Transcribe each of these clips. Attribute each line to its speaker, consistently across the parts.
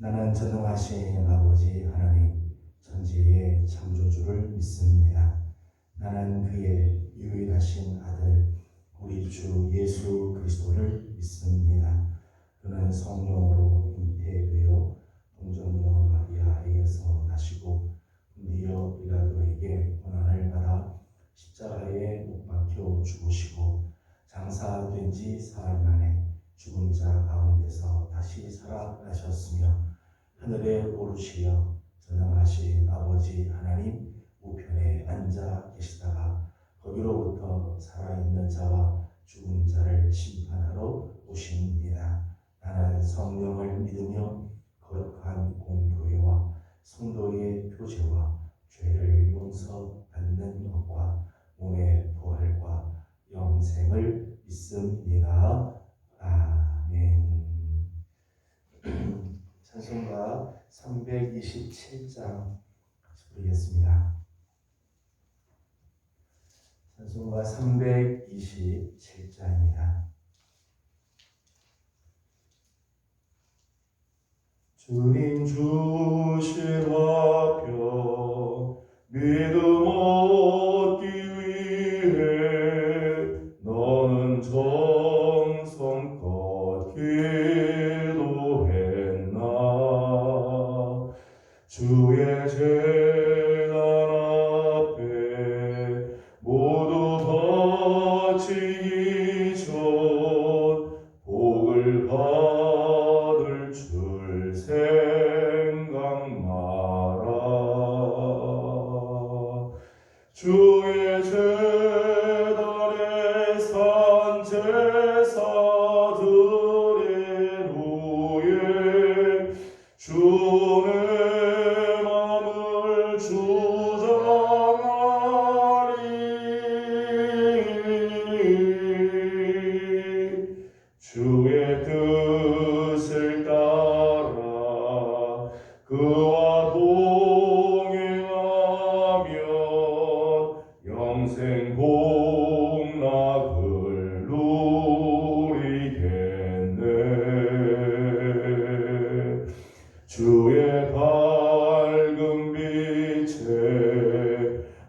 Speaker 1: 나는 전능하신 아버지 하나님 천지의 창조주를 믿습니다. 나는 그의 유일하신 아들 우리 주 예수 그리스도를 믿습니다. 그는 성령으로 잉태되어 동정녀 마리아에게서 나시고 본디오 빌라도에게 고난을 받아 십자가에 못 박혀 죽으시고 장사된 지 사흘 만에 죽은 자 가운데서 다시 살아나셨으며 하늘에 오르시어 전능하신 아버지 하나님 우편에 앉아 계시다가 거기로부터 살아있는 자와 죽은 자를 심판하러 오십니다. 나는 성령을 믿으며 거룩한 공교회와 성도의 교제와 죄를 용서받는 것과 몸의 부활과 영생을 믿습니다. 아멘. 찬송가 327장 부르겠습니다. 찬송가 327장입니다. 주님 주신 화평 믿음 얻기 위해 너는 정성껏 기도했나. 주의 재단 앞에 모두 바치기 전 복을 받을 줄 생각 마라. 주의 재단에 산 제사드린 후에 주의 마음을 주장하리. 주의 뜻을 따라 그와 동행하면 영생 복락을 누리겠네. 주의 밝은 빛에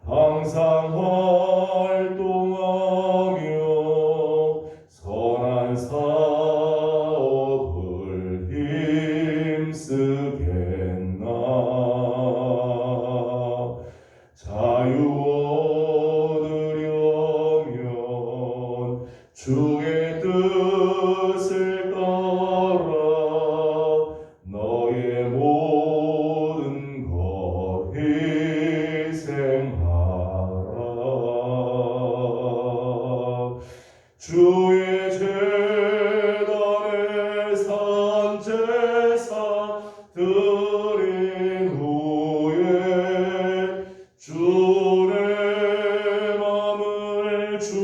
Speaker 1: 항상 활동하며 선한 사업을 힘쓰겠나. 자유 얻으려면 주의 뜻을 따라 너의 모든 것 희생하라. 주의 재단에 산 제사 드린 후에 주의 마음을 주장하리.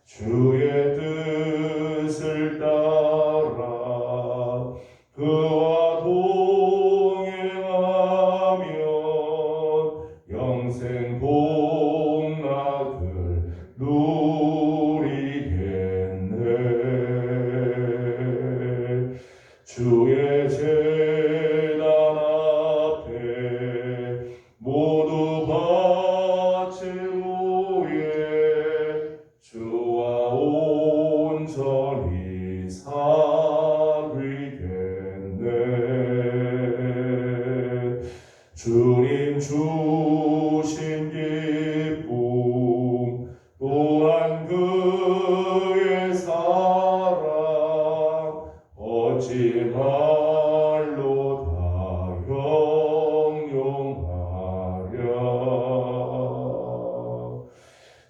Speaker 1: 주의 뜻을 따라 그와 동행하면 영생 복락을 누리겠네. 주의 재단 앞에 모두 바친 후에 주와 온전히 사귀겠네. 주님 주신 기쁨 또한 그의 사랑 어찌 말로 다 형용하랴.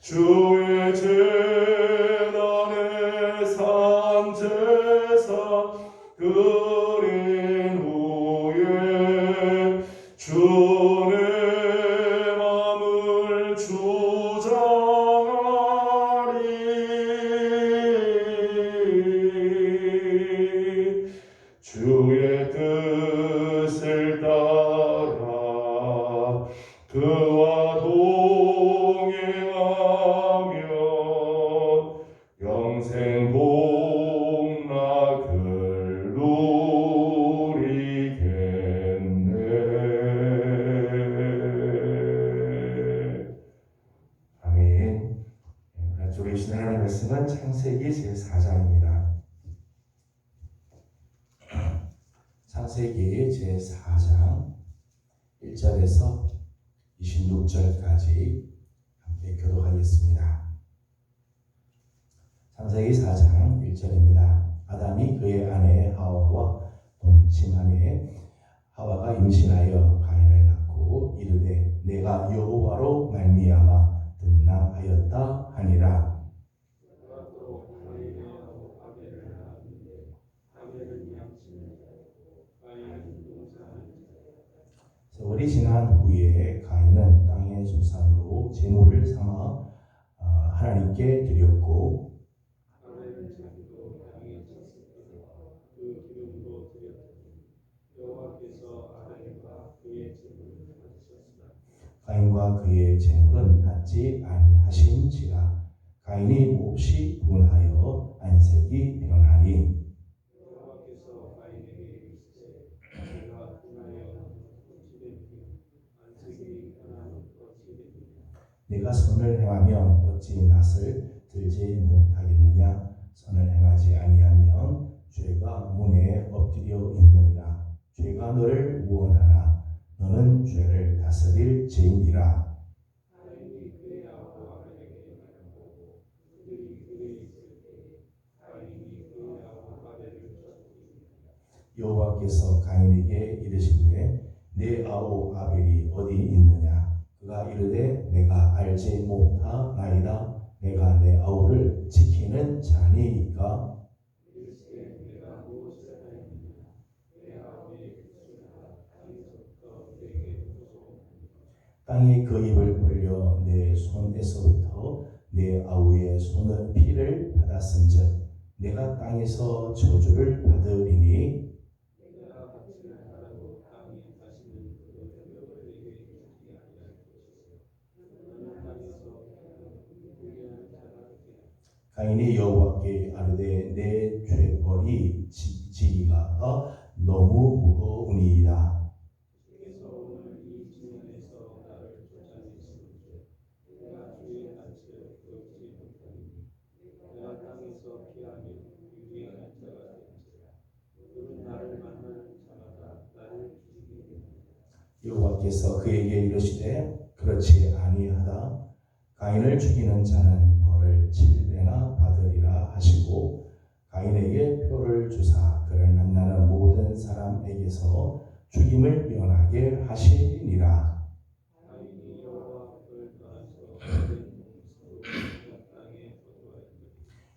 Speaker 1: 주의 재단에 산 제사 드린 후에 주의 마음을 주장하리. 주의 뜻을 따라 그와 동행하며
Speaker 2: 1절에서 26절까지 함께 교독하겠습니다. 창세기 4장 1절입니다. 아담이 그의 아내 하와와 동침하매 하와가 임신하여 가인을 낳고 이르되 내가 여호와로 말미암아 등남하였다 하니라. 세월이 지난 후에 가인은 땅의 소산으로 제물을 삼아 하나님께 드렸고 가인과 그의 제물은 받지 아니하신지라. 가인이 몹시 분하여 안색이 변하니 내가 선을 행하면 어찌 낯을 들지 못하겠느냐. 선을 행하지 아니하면 죄가 문에 엎드려 있느니라. 죄가 너를 원하나 너는 죄를 다스릴 지인이라. 여호와께서 가인에게 이르시되 내 아우 아벨이 어디 있느냐. 그가 이르되 내가 알지 못하나이다. 내가 내 아우를 지키는 자니이까. 땅이 그 입을 벌려 내 손에서부터 내 아우의 손의 피를 받았은즉 내가 땅에서 저주를 받으리니 가인이 여호와께 아뢰되 내 죄벌이 지기가 너무 무거우니이다. 여호와께서 그에게 이르시되 그렇지 아니하다. 가인을 죽이는 자는 벌을 7배나 받으리라 하시고 가인에게 표를 주사 그를 만나는 모든 사람에게서 죽임을 면하게 하시니라.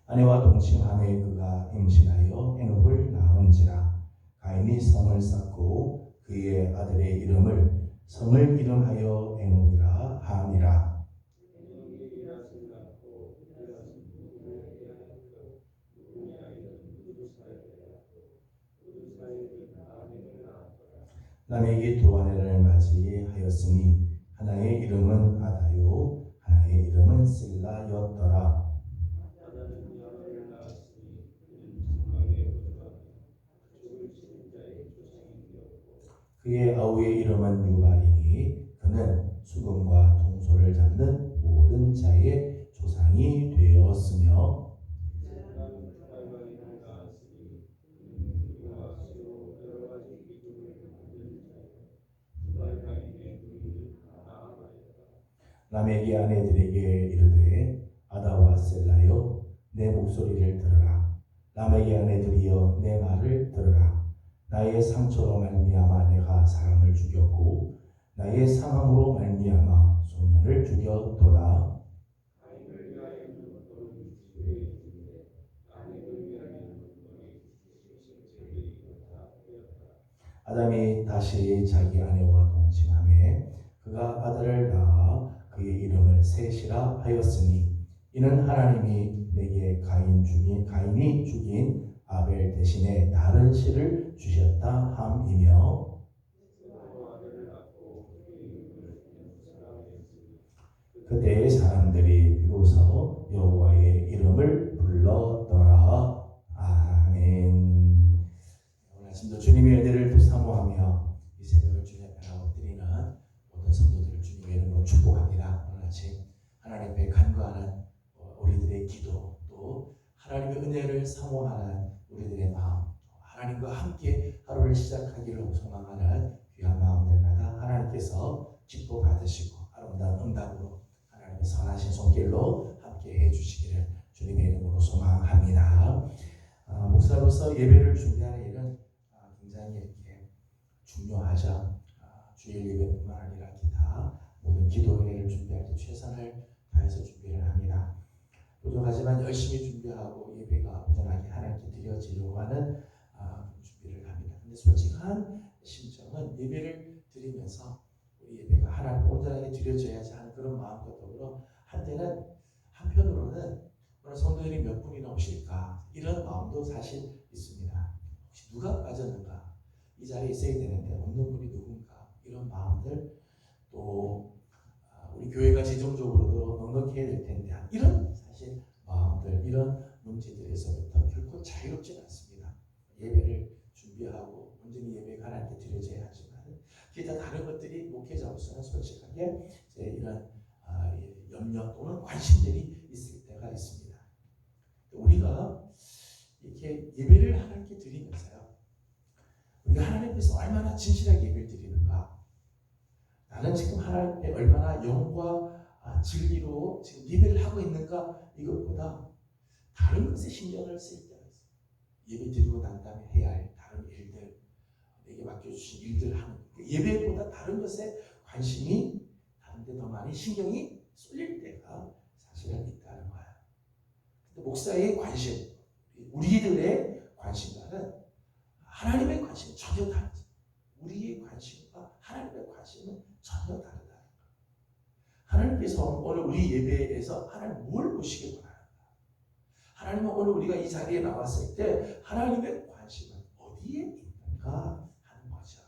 Speaker 2: 아내와 동침하매 그가 임신하여 에녹을 낳은지라. 가인이 성을 쌓고 그의 아들의 이름을 성을 이름하여 에녹이라 하니라. 라멕이 두 아내를 맞이하였으니 하나의 이름은 아다요 하나의 이름은 실라였더라. 그의 아우의 이름은 유발이니 그는 수금과 통소를 잡는 모든 자의 조상이 되었으며 라멕이 아내들에게 이르되 아다와 셀라여 내 목소리를 들으라. 라멕의 아내들이여 내 말을 들으라. 나의 상처로 말미암아 내가 사람을 죽였고 나의 상함으로 말미암아 소년을 죽였도다. 아담이 다시 자기 아내와 동침하매 그가 아들을 낳아 그의 이름을 셋이라 하였으니 이는 하나님이 내게 가인이 죽인 아벨 대신에 다른 씨를 주셨다 함이며 그때의 사람들이 비로소 여호와의 이름을 불렀더라. 아멘. 오늘 아침도 주님의 은혜를 사모하며 이 새벽을 주님 앞에 엎드리는 모든 성도들을 주님의 이름으로 축복합니다. 오늘 아침 하나님 앞에 간구하는 우리들의 기도 또 하나님의 은혜를 사모하는 우리들의 마음 하나님과 함께 하루를 시작하기를 소망하는 귀한 마음들마다 하나님께 하나님께서 기뻐 받으시고 아름다운 응답으로 하나님의 선하신 손길로 함께 해주시기를 주님의 이름으로 소망합니다. 목사로서 예배를 준비하는 일은 굉장히 이렇게 중요하죠. 주일 예배뿐만 아니라 기타 모든 기도회를 준비할 때 최선을 다해서 준비를 합니다. 부족하지만 열심히 준비하고 예배가 온전하게 하나님께 드려지려고 하는 준비를 합니다. 근데 솔직한 심정은 예배를 드리면서 우리 예배가 하나님께 온전하게 드려져야지 하는 그런 마음과 더불어 한편으로는 오늘 성도들이 몇 분이나 오실까 이런 마음도 사실 있습니다. 혹시 누가 빠졌는가, 이 자리에 있어야 되는데 없는 분이 누군가, 이런 마음들, 또 우리 교회가 재정적으로도 넉넉히 해야 될 텐데 이런 사실 마음들, 이런 문제들에서부터 결코 자유롭지는 않습니다. 예배를 준비하고 온전히 예배가 하나님께 드려져야 하지만 기타 다른 것들이 목회자로서는 솔직하게 이런 염려 또는 관심들이 있을 때가 있습니다. 우리가 이렇게 예배를 하나님께 드리면서요, 우리가 하나님께서 얼마나 진실하게 예배를 드리는가, 나는 지금 하나님께 얼마나 영과 진리로 지금 예배를 하고 있는가, 이것보다 다른 것에 신경을 쓸 때가 있어요. 예배 드리고 난 다음에 해야 할 다른 일들, 내게 맡겨주신 일들 하는 예배보다 다른 것에 관심이 다른 데 더 많이 신경이 쏠릴 때가 사실은 있다는 거예요. 근데 목사의 관심, 우리들의 관심과는 하나님의 관심은 전혀 다르죠. 우리의 관심과 하나님의 관심은 전혀 다르다는 거예요. 하나님께서 오늘 우리 예배에서 하나님 뭘 보시길 원하는가? 하나님은 오늘 우리가 이 자리에 나왔을 때 하나님의 관심은 어디에 있는가 하는 거죠.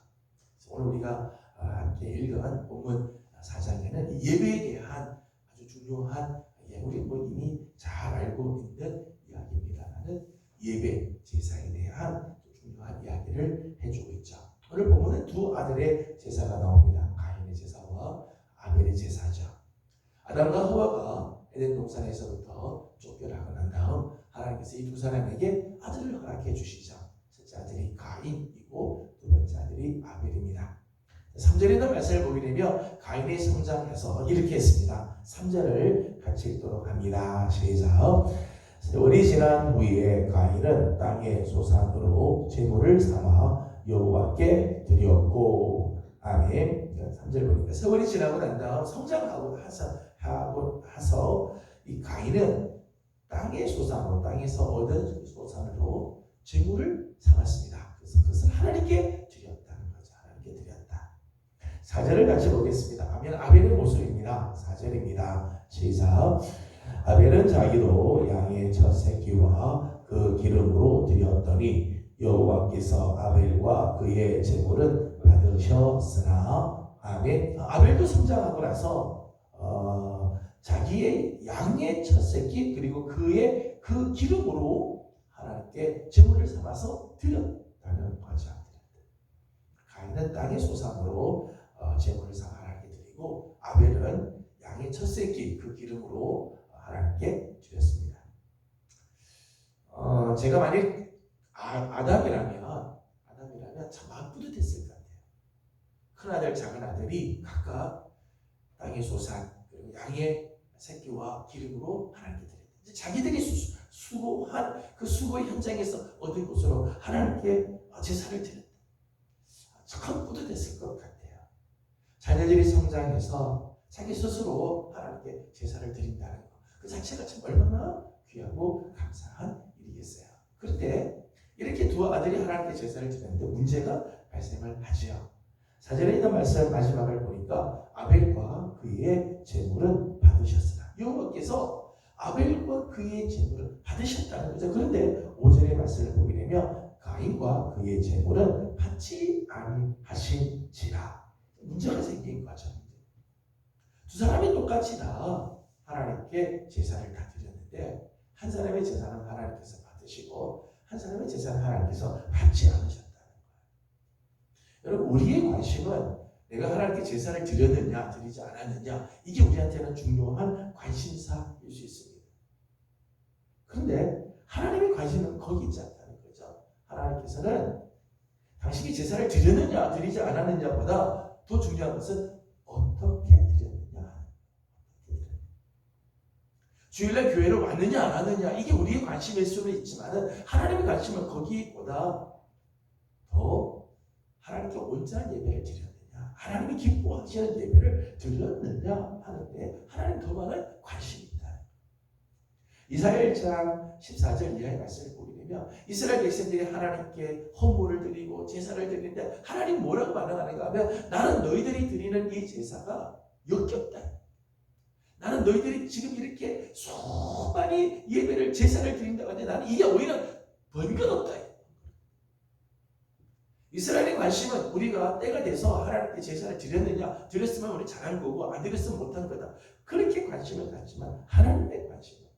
Speaker 2: 그래서 오늘 우리가 함께 읽은 본문 4장에는 예배에 대한 아주 중요한, 우리 이미 잘 알고 있는 이야기입니다라는 예배, 제사에 대한 중요한 이야기를 해주고 있죠. 오늘 본문은 두 아들의 제사가 나옵니다. 가인의 제사와 아벨의 제사죠. 아담과 하와가 에덴 동산에서부터 쫓겨나고 난 다음 하나님께서 이 두 사람에게 아들을 허락해 주시죠. 첫째 아들이 가인이고 두 번째 아들이 아벨입니다. 3절에 있는 말씀을 보게 되면 가인의 성장에서 이렇게 했습니다. 3절을 같이 읽도록 합니다. 시작. 세월이 지난 후에 가인은 땅의 소산으로 제물을 삼아 여호와께 드렸고, 아멘. 3절 보니까 세월이 지나고 난 다음 성장하고 하서 이 가인은 땅의 소산으로, 땅에서 얻은 소산으로 제물을 삼았습니다. 그래서 그것을 하나님께 드렸다는 거죠. 하나님께 드렸다. 4절을 같이 보겠습니다. 아벨의 모습입니다. 4절입니다. 시작. 아벨은 자기도 양의 첫 새끼와 그 기름으로 드렸더니 여호와께서 아벨과 그의 제물은 받으셨으나, 아멘. 아벨도 성장하고 나서 자기의 양의 첫 새끼 그리고 그의 그 기름으로 하나님께 제물을 삼아서 드렸다는 거죠. 가인은 땅의 소산으로 제물을 삼아 하나님께 드리고, 아벨은 양의 첫 새끼 그 기름으로 하나님께 드렸습니다. 제가 만약 아담이라면 참 마음 뿌듯했을 것 같아요. 큰아들 작은아들이 각각 땅의 소산 그리고 양의 새끼와 기름으로 하나님께 드렸다. 자기들이 수고한 그 수고의 현장에서 얻은 것으로 하나님께 제사를 드렸다. 참 뿌듯했을 것 같아요. 자녀들이 성장해서 자기 스스로 하나님께 제사를 드린다는 것, 그 자체가 참 얼마나 귀하고 감사한 일이겠어요. 그런데 이렇게 두 아들이 하나님께 제사를 드렸는데 문제가 발생을 하죠. 4절에 있는 말씀 마지막을 보니까 아벨과 그의 제물은 받으셨으나, 여호와께서 아벨과 그의 제물을 받으셨다는 거죠. 그런데 5절의 말씀을 보게 되면 가인과 그의 제물은 받지 아니하신지라, 문제가 생긴 거죠. 두 사람이 똑같이 다 하나님께 제사를 다 드렸는데 한 사람의 제사는 하나님께서 받으시고 한 사람의 제사는 하나님께서 받지 않으셨다는 거예요. 여러분, 우리의 관심은 내가 하나님께 제사를 드렸느냐 드리지 않았느냐, 이게 우리한테는 중요한 관심사일 수 있습니다. 그런데 하나님의 관심은 거기 있지 않다는 거죠. 하나님께서는 당신이 제사를 드렸느냐 드리지 않았느냐보다 더 중요한 것은 어떻게 드렸느냐. 주일날 교회를 왔느냐 안 왔느냐 이게 우리의 관심일 수는 있지만 하나님의 관심은 거기보다 더 하나님께 온전한 예배를 드렸느냐, 하나님이 기뻐하시는 예배를 드렸느냐 하는데 하나님 더 많은 관심이 있다. 이사야 1장 14절 이하의 말씀을 보게 되면 이스라엘 백성들이 하나님께 헌물을 드리고 제사를 드리는데 하나님 뭐라고 반응하는가 하면 나는 너희들이 드리는 이 제사가 역겹다. 나는 너희들이 지금 이렇게 수많이 예배를 제사를 드린다고 하는데 나는 이게 오히려 번거롭다. 이스라엘의 관심은 우리가 때가 돼서 하나님께 제사를 드렸느냐, 드렸으면 우리 잘한 거고 안 드렸으면 못한 거다. 그렇게 관심을 갖지만 하나님의 관심은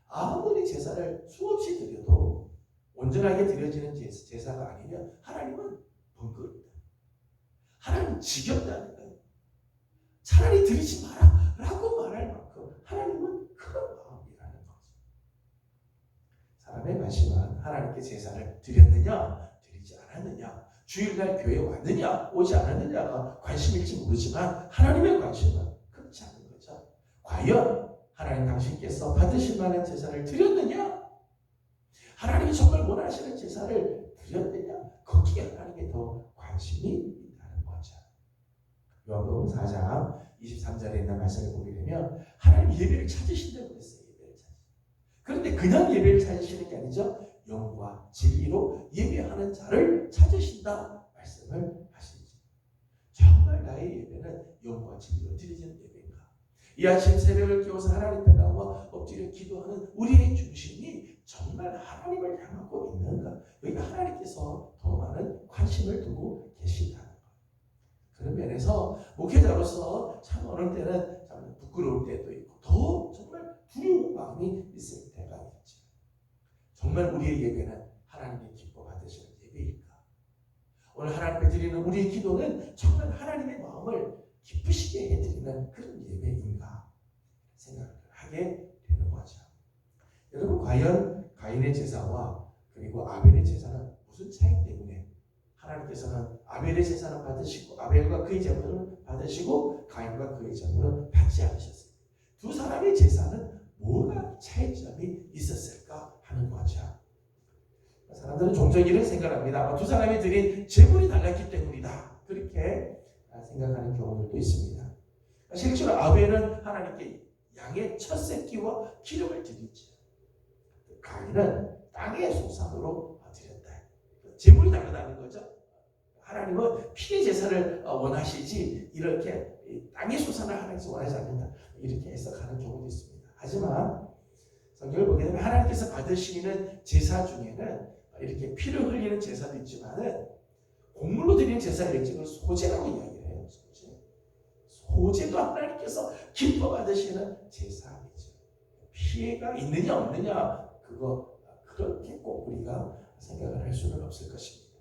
Speaker 2: 아무리 제사를 수없이 드려도 온전하게 드려지는 제사가 아니면 하나님은 번거롭다. 하나님은 지겹다는 거예요. 차라리 드리지 마라 라고 말할 만큼 하나님은 그런 마음이라는 거죠. 사람의 관심은 하나님께 제사를 드렸느냐 드리지 않았느냐, 주일날 교회에 왔느냐 오지 않았느냐가 관심일지 모르지만 하나님의 관심은 그렇지 않은 거죠. 과연 하나님 당신께서 받으실 만한 제사를 드렸느냐, 하나님이 정말 원하시는 제사를 드렸느냐, 거기에 하나님께 더 관심이 있다는 거죠. 요한복음 4장 23절에 있는 말씀을 보게 되면 하나님 예배를 찾으신다고 그랬어요. 예배를 찾으신다. 그런데 그냥 예배를 찾으시는 게 아니죠. 영과 진리로 예배하는 자를 찾으신다 말씀을 하시죠. 정말 나의 예배는 영과 진리로 드려지는 예배인가? 이 아침 새벽을 깨워서 하나님 앞에 나와 엎드려 기도하는 우리의 중심이 정말 하나님을 향하고 있는가? 여기 하나님께서 더 많은 관심을 두고 계시다는 거예요. 그런 면에서 목회자로서 참 어느 때는 참 부끄러울 때도 있고 더 정말 두려운 마음이 있을 때가 있죠. 정말 우리의 예배는 하나님의 기뻐 받으시는 예배일까? 오늘 하나님 앞에 드리는 우리의 기도는 정말 하나님의 마음을 기쁘시게 해드리는 그런 예배인가 생각을 하게 되는 거죠. 여러분 과연 가인의 제사와 그리고 아벨의 제사는 무슨 차이 때문에 하나님께서는 아벨의 제사는 받으시고 아벨과 그의 제물은 받으시고 가인과 그의 제물은 받지 않으셨어요. 두 사람의 제사는 뭐가 차이점이 있었을까 하는 거죠. 사람들은 종종 이런 생각을 합니다. 두 사람이 드린 제물이 달랐기 때문이다. 그렇게 생각하는 경우들도 있습니다. 실제로 아벨은 하나님께 양의 첫 새끼와 기름을 드리죠. 가인은 땅의 소산으로 드렸다. 제물이 다르다는 거죠. 하나님은 피의 제사를 원하시지 이렇게 땅의 소산을 하나님께서 원하지 않는다. 이렇게 해석하는 경우도 있습니다. 하지만 성경을 보게 되면 하나님께서 받으시는 제사 중에는 이렇게 피를 흘리는 제사도 있지만은 곡물로 드리는 제사를 일찍은 소제라고 이야기를 해요. 소제도 하나님께서 기뻐 받으시는 제사이죠. 피해가 있느냐 없느냐 그거 그렇게 꼭 우리가 생각을 할 수는 없을 것입니다.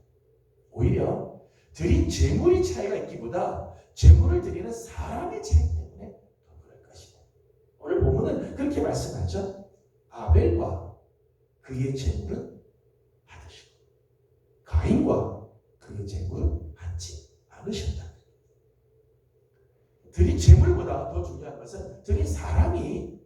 Speaker 2: 오히려 드린 제물의 차이가 있기보다 제물을 드리는 사람의 차이 때문에 더 그럴 것이다. 오늘 본문은 그렇게 말씀하죠. 아벨과 그의 제물은 받으시고 가인과 그의 제물은 받지 않으셨다. 드린 제물보다 더 중요한 것은 드린 사람이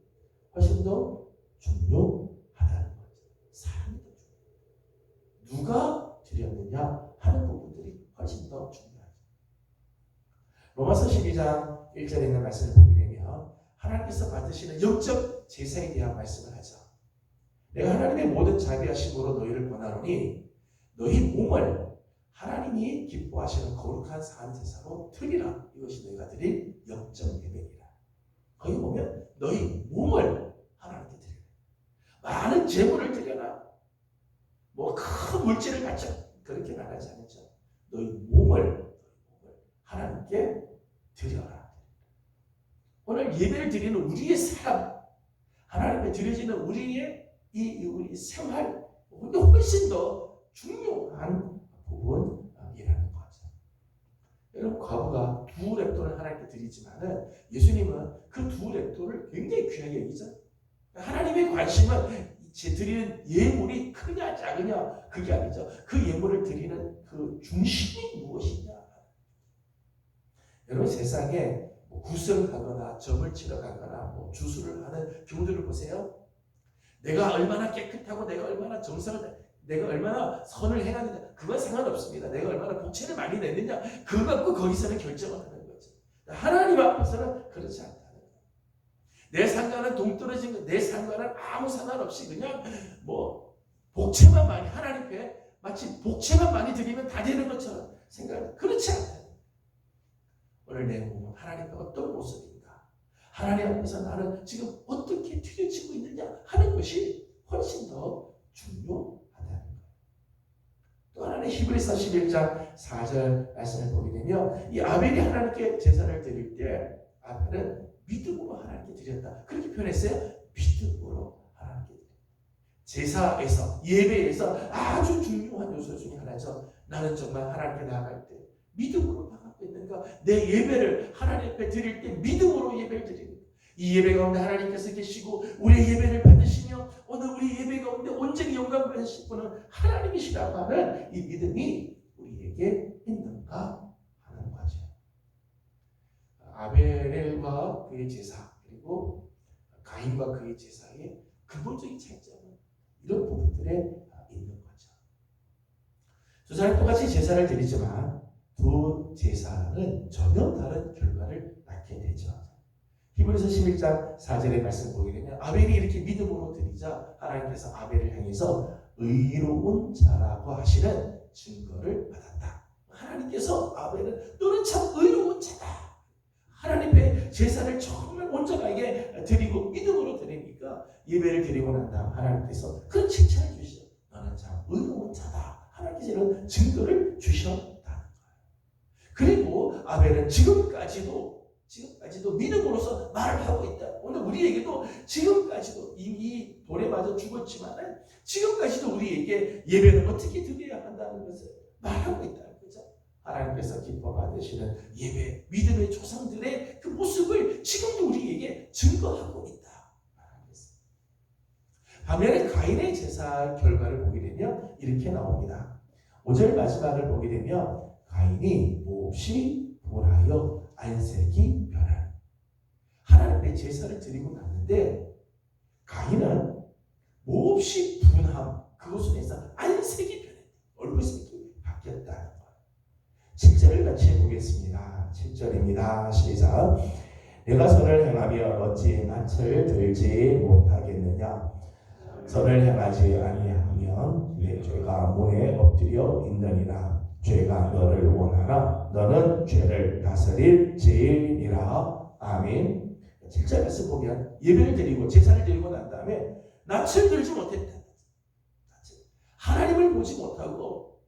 Speaker 2: 훨씬 더 중요하다는 거죠. 사람이 더 중요해요. 누가 드렸느냐 하는 부분들이 훨씬 더 중요하죠. 로마서 12장 1절에 있는 말씀을 보게 되면 하나님께서 받으시는 영적 제사에 대한 말씀을 하죠. 내가 하나님의 모든 자비하심으로 너희를 권하노니 너희 몸을 하나님이 기뻐하시는 거룩한 산 제사로 드리라. 이것이 너희가 드릴 영적 예배니라. 거기 보면 너희 몸을 하나님께 드리라. 많은 제물을 드려라. 뭐 큰 물질을 갖자. 그렇게 말하지 않죠. 너희 몸을 하나님께 드려라. 오늘 예배를 드리는 우리의 삶, 하나님께 드려지는 우리의 우리 생활, 훨씬 더 중요한 부분이라는 거죠. 여러분 과부가 두 렙돈을 하나님께 드리지만은 예수님은 그 두 렙돈을 굉장히 귀하게 여기죠. 하나님의 관심은 제 드리는 예물이 크냐 작으냐 그게 아니죠. 그 예물을 드리는 그 중심이 무엇이냐. 여러분 세상에 뭐 굿을 하거나 점을 치러 가거나 뭐 주술을 하는 경우들을 보세요. 내가 얼마나 깨끗하고 내가 얼마나 정성을 내가 얼마나 선을 행하느냐 그건 상관없습니다. 내가 얼마나 복채를 많이 냈느냐 그거 갖고 거기서는 결정을 하는 거죠. 하나님 앞에서는 그렇지 않다는 거예요. 내 상관은 동떨어진 거, 내 상관은 아무 상관없이 그냥 뭐 복채만 많이 하나님 앞에 마치 복채만 많이 드리면 다 되는 것처럼 생각하는 그렇지 않다. 오늘 내 몸은 하나님의 어떤 모습인가? 하나님 앞에서 나는 지금 어떻게 튀겨지고 있느냐 하는 것이 훨씬 더 중요하다는 거예요. 또 하나는 히브리서 11장 4절 말씀을 보게 되면 이 아벨이 하나님께 제사를 드릴 때 아벨은 믿음으로 하나님께 드렸다. 그렇게 표현했어요. 믿음으로 하나님께 드렸다. 제사에서 예배에서 아주 중요한 요소 중에 하나죠. 나는 정말 하나님께 나아갈 때 믿음으로 나가고 있는가? 내 예배를 하나님 앞에 드릴 때 믿음으로 예배를 드리는 것. 이 예배 가운데 하나님께서 계시고 우리의 예배를 받으시며 오늘 우리 예배 가운데 온전히 영광 받으실 분은 하나님이시라고 하는 이 믿음이 우리에게 있는가 하는 거죠. 아벨과 그의 제사 그리고 가인과 그의 제사의 근본적인 차이점은 이런 부분들에 있는 거죠. 두 사람이 똑같이 제사를 드리지만 두 제사는 전혀 다른 결과를 낳게 되죠. 히브리서 11장 4절의 말씀 보게 되면 아벨이 이렇게 믿음으로 드리자 하나님께서 아벨을 향해서 의로운 자라고 하시는 증거를 받았다. 하나님께서 아벨은 너는 참 의로운 자다. 하나님의 제사를 정말 온전하게 드리고 믿음으로 드리니까 예배를 드리고 난 다음 하나님께서 그 칭찬을 주시죠. 너는 참 의로운 자다. 하나님께서 이런 증거를 주셨다는 거예요. 그리고 아벨은 지금까지도 믿음으로서 말을 하고 있다. 오늘 우리에게도 지금까지도 이미 돌에 맞아 죽었지만 지금까지도 우리에게 예배는 어떻게 드려야 한다는 것을 말하고 있다는 거죠. 하나님께서 기뻐 받으시는 예배, 믿음의 조상들의 그 모습을 지금도 우리에게 증거하고 있다. 반면에 가인의 제사 결과를 보게 되면 이렇게 나옵니다. 5절 마지막을 보게 되면 가인이 몹시 분하여 안색이 변한. 하나님의 제사를 드리고 났는데 가인은 몹시 분함 그것으로 해서 안색이 변했다. 얼굴색이 바뀌었다는 거예요. 7절을 같이 보겠습니다. 7절입니다. 시작. 내가 선을 행하며 어찌 낯을 들지 못하겠느냐. 선을 행하지 아니하면 내 죄가 문에 엎드려 있느니라. 죄가 너를 원하나 너는 죄를 다스릴지니라. 아멘. 7절 말씀 보면 예배를 드리고 제사를 드리고 난 다음에 낯을 들지 못했다. 하나님을 보지 못하고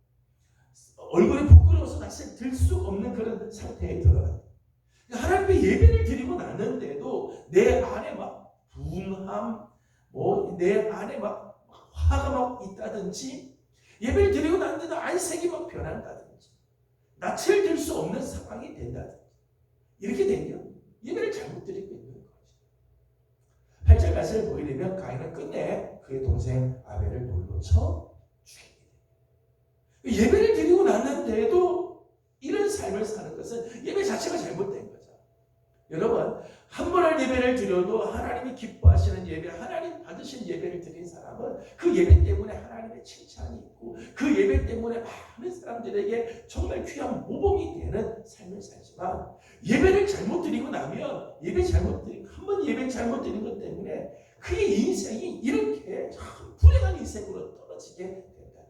Speaker 2: 얼굴이 부끄러워서 낯을 들 수 없는 그런 상태에 들어가요. 하나님께 예배를 드리고 났는데도 내 안에 막 분함, 내 안에 막 화가 막 있다든지 예배를 드리고 났는데도 안색이 막 변한다든지 낯을 들 수 없는 상황이 된다든지 이렇게 되면 예배를 잘못 드리고 있는 거죠. 8절 말씀을 보게 되면 가인은 끝내 그의 동생 아벨을 돌로 쳐 죽이게 됩니다. 예배를 드리고 났는데도 이런 삶을 사는 것은 예배 자체가 잘못된 거죠. 여러분 한 번 할 예배를 드려도 하나님이 기뻐하시는 예배, 하나님 받으신 예배를 드린 사람은 그 예배 때문에 하나님의 칭찬이 있고 그 예배 때문에 많은 사람들에게 정말 귀한 모범이 되는 삶을 살지만 예배를 잘못 드리고 나면 한 번 예배 잘못 드린 것 때문에 그의 인생이 이렇게 참 불행한 인생으로 떨어지게 된다.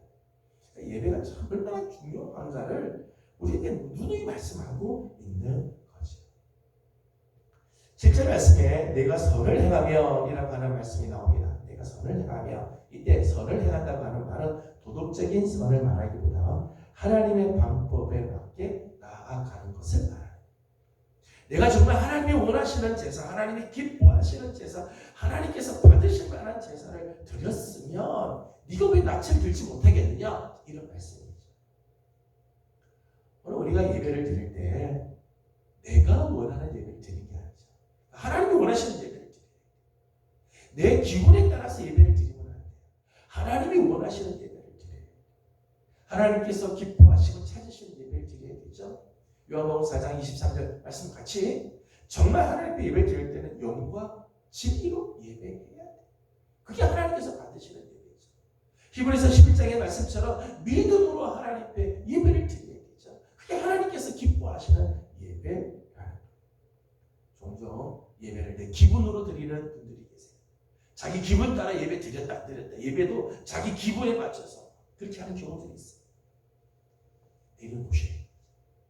Speaker 2: 그러니까 예배가 참 얼마나 중요한가를 우리에게 누누이 말씀하고 있는 거죠. 7절 말씀에 내가 선을 행하며 이라고 하는 말씀이 나옵니다. 내가 선을 행하며 이때 선을 행한다고 하는 말은 도덕적인 선을 말하기보다 하나님의 방법에 맞게 나아가는 것을 말합니다. 내가 정말 하나님이 원하시는 제사, 하나님이 기뻐하시는 제사, 하나님께서 받으실 만한 제사를 드렸으면 네가 왜 낯을 들지 못하겠느냐 이런 말씀이죠. 오늘 우리가 예배를 드릴 때 내가 원하는 예배를 드리는 게 아니죠. 하나님이 원하시는 예배를 드려야 돼요. 내 기분에 따라서 예배를 드리면 안 돼요. 하나님이 원하시는 예배를 드려야 돼요. 하나님께서 기뻐하시고 찾으시는 예배를 드려야 되죠. 요한복음 4장 23절 말씀 같이 정말 하나님 앞에 예배 드릴 때는 영과 진리로 예배해야 돼. 그게 하나님께서 받으시는 예배죠. 히브리서 11장의 말씀처럼 믿음으로 하나님 앞에 예배를 드려야 되죠. 그게 하나님께서 기뻐하시는 예배라는 거예요. 종종 예배를 내 기분으로 드리는 분들이 계세요. 자기 기분 따라 예배 드렸다 안 드렸다. 예배도 자기 기분에 맞춰서 그렇게 하는 경우들이 있어요. 이런 곳이에요.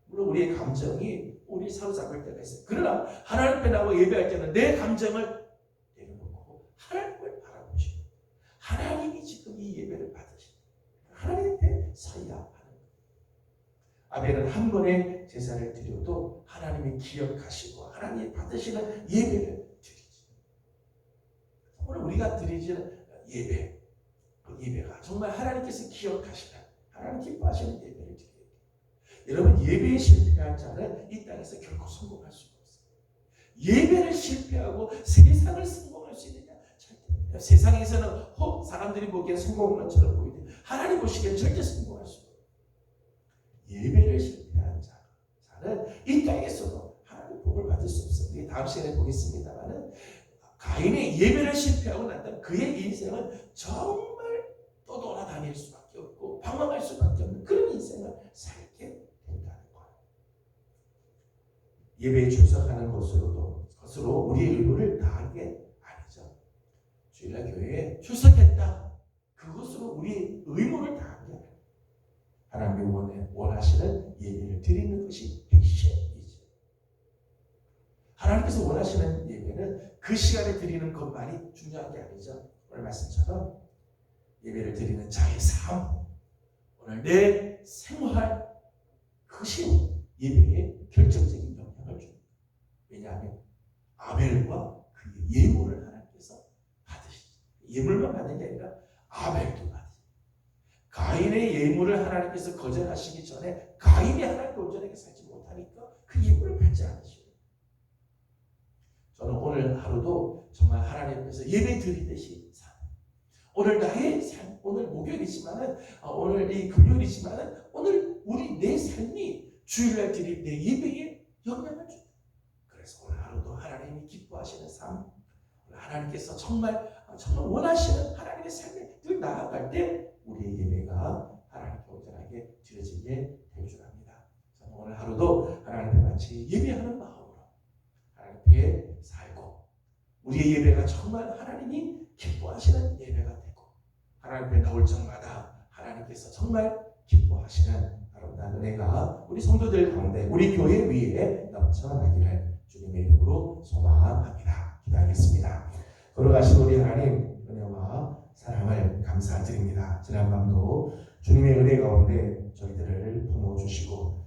Speaker 2: 물론 우리의 감정이 우리 사로잡을 때가 있어요. 그러나 하나님 앞에 나와 예배할 때는 내 감정을 내려놓고 하나님을 바라보시고 하나님이 지금 이 예배를 받으시고 하나님 앞에 서야 하는 거예요. 아벨은 한 번의 제사를 드려도 하나님이 기억하시고 하나님이 받으시는 예배를 드리죠. 오늘 우리가 드리는 예배, 그 예배가 정말 하나님께서 기억하시는 하나님 기뻐하시는 예배를 드려요. 여러분, 예배에 실패한 자는 이 땅에서 결코 성공할 수가 없어요. 예배를 실패하고 세상을 성공할 수 있느냐? 절대. 세상에서는 사람들이 보기엔 성공한 것처럼 보이는데 하나님 보시기엔 절대 성공할 수가 없어요. 예배를 실패한 자는 이 땅에서도 하나님 복을 받을 수 없어요. 우리 다음 시간에 보겠습니다만은 가인의 예배를 실패하고 난다면 그의 인생은 정말 떠돌아다닐 수밖에 없고 방황할 수밖에 없는 그런 인생을 살게 된다는 거예요. 예배에 출석하는 것으로 우리의 의무를 다한 게 아니죠. 주일날 교회에 출석했다. 그것으로 우리의 의무를 다한 게 아니에요. 하나님이 원하시는 예배를 드리는 것이 핵심이죠. 하나님께서 원하시는 예배는 그 시간에 드리는 것만이 중요한 게 아니죠. 오늘 말씀처럼 예배를 드리는 자의 삶, 오늘 내 생활, 그것이 예배에 결정적인 영향을 줍니다. 왜냐하면 아벨과 그의 예물을 하나님께서 받으시죠. 예물만 받는 게 아니라 아벨도 받으시죠. 가인의 예물을 하나님께서 거절하시기 전에 가인이 하나님께 온전하게 살지 못하니까 그 예물을 받지 않으시고, 저는 오늘 하루도 정말 하나님 앞에서 예배 드리듯이 사는, 오늘 나의 삶, 오늘 목요일이지만은 오늘 이 금요일이지만은 오늘 우리 내 삶이 주일날 드릴 내 예배에 영향을 줍니다. 그래서 오늘 하루도 하나님이 기뻐하시는 삶, 하나님께서 정말 원하시는 하나님의 삶에 늘 나아갈 때 우리의 예배가 하나님께 온전하게 드려지게 될 줄 압니다. 저는 오늘 하루도 하나님께 마치 예배하는 마음으로 하나님께 살고 우리의 예배가 정말 하나님이 기뻐하시는 예배가 되고 하나님 앞에 나올 적마다 하나님께서 정말 기뻐하시는 아름다운 은혜가 우리 성도들 가운데 우리 교회 위에 넘쳐나기를 주님의 이름으로 소망합니다. 기도하겠습니다. 걸어가신 우리 하나님 은혜와 사랑을 감사드립니다. 지난밤도 주님의 은혜 가운데 저희들을 품어주시고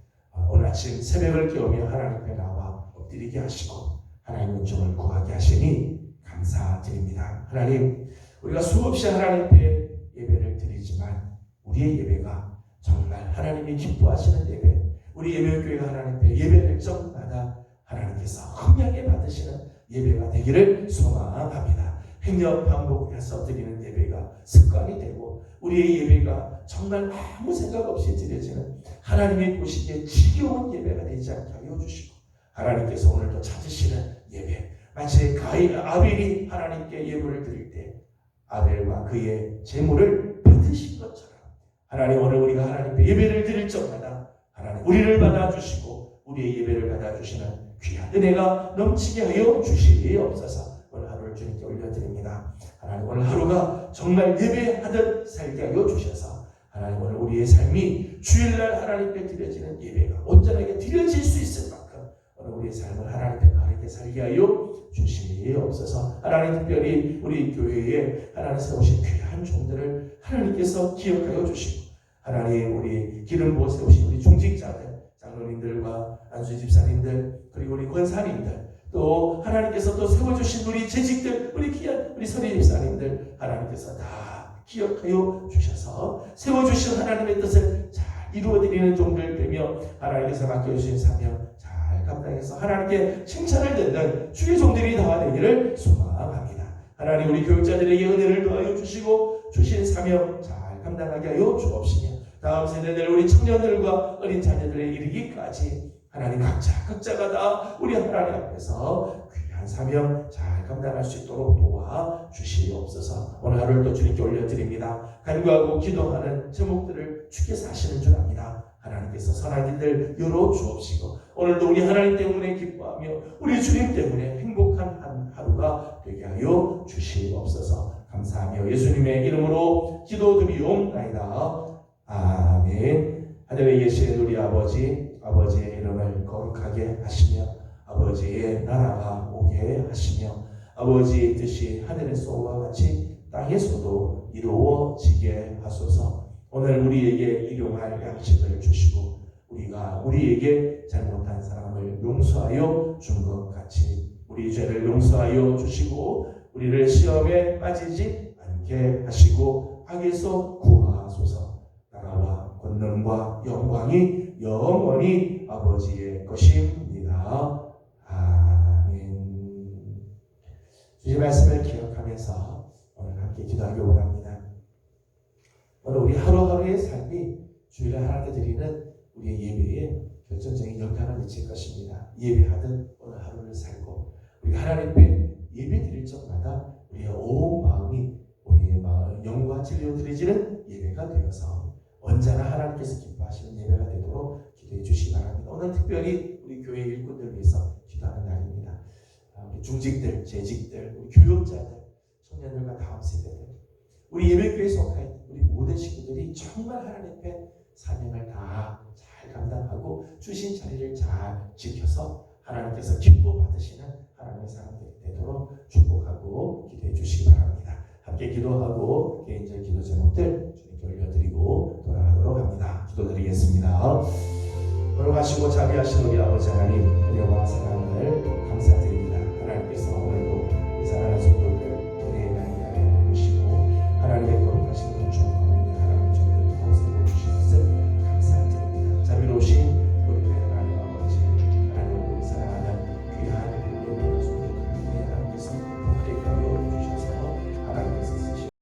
Speaker 2: 오늘 아침 새벽을 깨우며 하나님 앞에 나와 엎드리게 하시고 하나님의 은총을 구하게 하시니 감사드립니다. 하나님, 우리가 수없이 하나님 앞에 예배를 드리지만 우리의 예배가 정말 하나님이 기뻐하시는 예배, 우리 예배교회가 하나님 앞에 예배할 적마다 하나님께서 흥하게 받으시는 예배가 되기를 소망합니다. 행여 반복해서 드리는 예배가 습관이 되고 우리의 예배가 정말 아무 생각 없이 드려지는 하나님이 보시기에 지겨운 예배가 되지 않게 하여 주시고 하나님께서 오늘도 찾으시는 예배, 마치 아벨이 하나님께 예물을 드릴 때 아벨과 그의 제물을 받으신 것처럼 하나님 오늘 우리가 하나님께 예배를 드릴 적마다 하나님 우리를 받아주시고 우리의 예배를 받아주시는 귀한 은혜가 넘치게 하여 주시옵소서. 오늘 하루를 주님께 올려드립니다. 하나님 오늘 하루가 정말 예배하듯 살게 하여 주셔서 하나님 오늘 우리의 삶이 주일날 하나님께 드려지는 예배가 온전하게 드려질 수 있을 만큼 오늘 우리의 삶을 하나님께 바르게 살게 하여 주시옵소서. 하나님 특별히 우리 교회에 하나님 세우신 귀한 종들을 하나님께서 기억하여 주시고 하나님 우리 기름 부어 세우신 우리 중직자들, 장로님들과 안수 집사님들 그리고 우리 권사님들 또 하나님께서 또 세워주신 우리 재직들, 우리 귀한 우리 선임 집사님들 하나님께서 다 기억하여 주셔서 세워주신 하나님의 뜻을 잘 이루어드리는 종들 되며 하나님께서 맡겨주신 사명 잘 감당해서 하나님께 칭찬을 듣는 주의 종들이 다 되기를 소망합니다. 하나님 우리 교육자들에게 은혜를 더하여 주시고 주신 사명 잘 감당하게 하여 주옵시며 다음 세대들 우리 청년들과 어린 자녀들에 이르기까지 하나님 각자가 다 우리 하나님 앞에서 귀한 사명 잘 감당할 수 있도록 도와주시옵소서. 오늘 하루를 또 주님께 올려드립니다. 간구하고 기도하는 제목들을 주께서 하시는 줄 압니다. 하나님께서 선한 길들 열어주옵시고 오늘도 우리 하나님 때문에 기뻐하며 우리 주님 때문에 행복한 한 하루가 되게 하여 주시옵소서. 감사하며 예수님의 이름으로 기도드리옵나이다. 아멘. 하늘에 계신 우리 아버지의 이름을 거룩하게 하시며 아버지의 나라가 오게 하시며 아버지의 뜻이 하늘에서와 같이 땅에서도 이루어지게 하소서. 오늘 우리에게 일용할 양식을 주시고 우리가 우리에게 잘못한 사람을 용서하여 준 것 같이 우리 죄를 용서하여 주시고 우리를 시험에 빠지지 않게 하시고 악에서 구하소서. 나라와 권능과 영광이 영원히 아버지의 것입니다. 아멘. 주의 말씀을 기억하면서 오늘 함께 기도하기 원합니다. 오늘 우리 하루하루의 삶이 주일에 하나님께 드리는 우리의 예배에 결정적인 영향을 미칠 것입니다. 예배하듯 오늘 하루를 살고 우리가 하나님께 예배 드릴 적마다 우리의 온 마음이 우리의 마음 영과 진리로 드려지는 예배가 되어서 언제나 하나님께서 기뻐하시는 예배가 되도록 기도해 주시기 바랍니다. 오늘 특별히 우리 교회 일꾼들 위해서 기도하는 날입니다. 우리 중직들, 재직들, 우리 교육자들, 청년들과 다음 세대들, 우리 예배교회에 속한 우리 모든 식구들이 정말 하나님 앞에 사명을 다 잘 감당하고 주신 자리를 잘 지켜서 하나님께서 기뻐 받으시는 하나님의 사람들이 되도록 축복하고 기도해 주시기 바랍니다. 함께 기도하고 개인적인 기도 제목들 주님께 올려드리고 돌아가도록 합니다. 기도드리겠습니다. 걸어가시고 자비하신 우리 아버지 하나님, 은혜와 사랑을